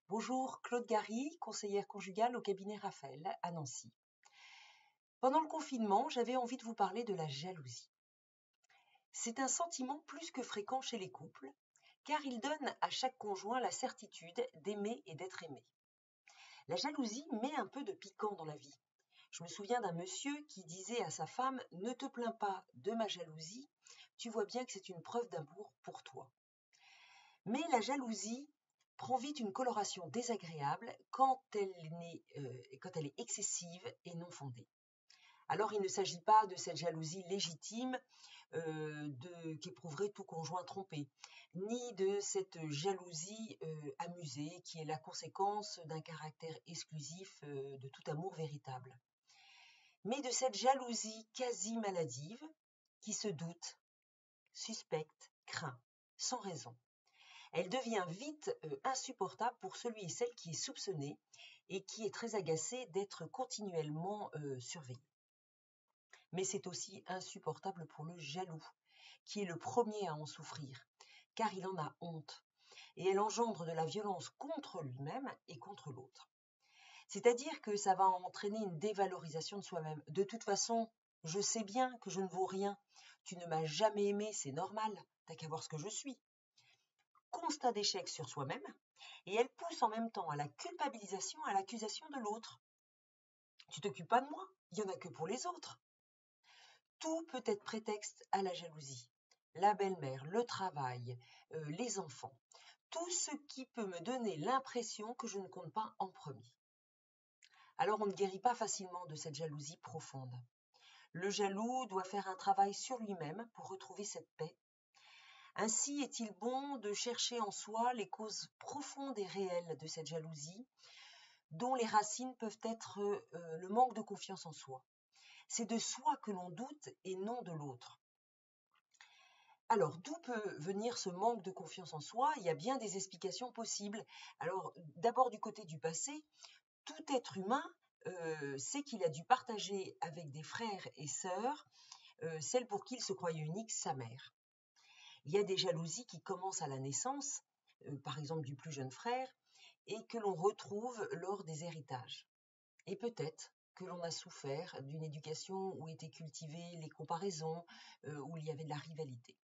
Bonjour, Claude Gary, conseillère conjugale au cabinet Raphaël à Nancy. Pendant le confinement, j'avais envie de vous parler de la jalousie. C'est un sentiment plus que fréquent chez les couples, car il donne à chaque conjoint la certitude d'aimer et d'être aimé. La jalousie met un peu de piquant dans la vie. Je me souviens d'un monsieur qui disait à sa femme « Ne te plains pas de ma jalousie, tu vois bien que c'est une preuve d'amour pour toi ». Mais la jalousie prend vite une coloration désagréable quand elle est excessive et non fondée. Alors il ne s'agit pas de cette jalousie légitime qu'éprouverait tout conjoint trompé, ni de cette jalousie amusée qui est la conséquence d'un caractère exclusif de tout amour véritable, mais de cette jalousie quasi maladive qui se doute, suspecte, craint, sans raison. Elle devient vite insupportable pour celui et celle qui est soupçonné et qui est très agacé d'être continuellement surveillé. Mais c'est aussi insupportable pour le jaloux, qui est le premier à en souffrir, car il en a honte, et elle engendre de la violence contre lui-même et contre l'autre. C'est-à-dire que ça va entraîner une dévalorisation de soi-même. De toute façon, je sais bien que je ne vaux rien. Tu ne m'as jamais aimé, c'est normal, t'as qu'à voir ce que je suis. Constat d'échec sur soi-même, et elle pousse en même temps à la culpabilisation, à l'accusation de l'autre. Tu t'occupes pas de moi, il n'y en a que pour les autres. Tout peut être prétexte à la jalousie. La belle-mère, le travail, les enfants. Tout ce qui peut me donner l'impression que je ne compte pas en premier. Alors on ne guérit pas facilement de cette jalousie profonde. Le jaloux doit faire un travail sur lui-même pour retrouver cette paix. Ainsi est-il bon de chercher en soi les causes profondes et réelles de cette jalousie, dont les racines peuvent être le manque de confiance en soi. C'est de soi que l'on doute et non de l'autre. Alors, d'où peut venir ce manque de confiance en soi? Il y a bien des explications possibles. Alors, d'abord du côté du passé, tout être humain sait qu'il a dû partager avec des frères et sœurs celle pour qui il se croyait unique, sa mère. Il y a des jalousies qui commencent à la naissance, par exemple du plus jeune frère, et que l'on retrouve lors des héritages. Et peut-être que l'on a souffert d'une éducation où étaient cultivées les comparaisons, où il y avait de la rivalité.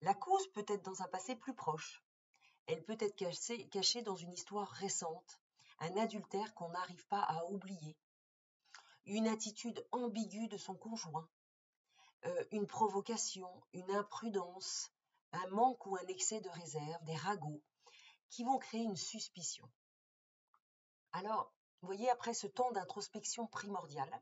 La cause peut être dans un passé plus proche. Elle peut être cachée dans une histoire récente, un adultère qu'on n'arrive pas à oublier, une attitude ambiguë de son conjoint, une provocation, une imprudence, un manque ou un excès de réserve, des ragots, qui vont créer une suspicion. Alors, vous voyez, après ce temps d'introspection primordiale,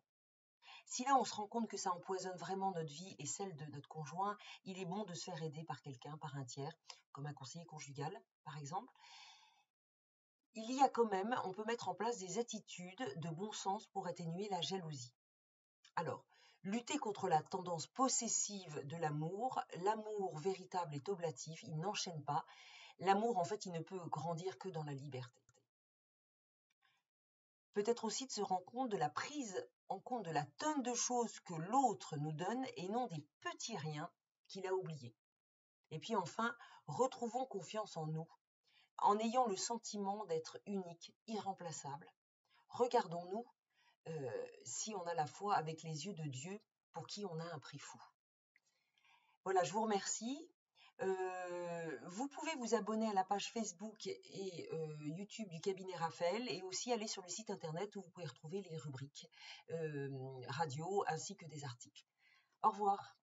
si là on se rend compte que ça empoisonne vraiment notre vie et celle de notre conjoint, il est bon de se faire aider par quelqu'un, par un tiers, comme un conseiller conjugal, par exemple. Il y a quand même, on peut mettre en place des attitudes de bon sens pour atténuer la jalousie. Alors, lutter contre la tendance possessive de l'amour véritable est oblatif, il n'enchaîne pas. L'amour, en fait, il ne peut grandir que dans la liberté. Peut-être aussi de se rendre compte de la prise en compte de la tonne de choses que l'autre nous donne et non des petits riens qu'il a oubliés. Et puis enfin, retrouvons confiance en nous, en ayant le sentiment d'être unique, irremplaçable. Regardons-nous si on a la foi avec les yeux de Dieu pour qui on a un prix fou. Voilà, je vous remercie. Vous pouvez vous abonner à la page Facebook et YouTube du cabinet Raphaël et aussi aller sur le site internet où vous pouvez retrouver les rubriques radio ainsi que des articles. Au revoir.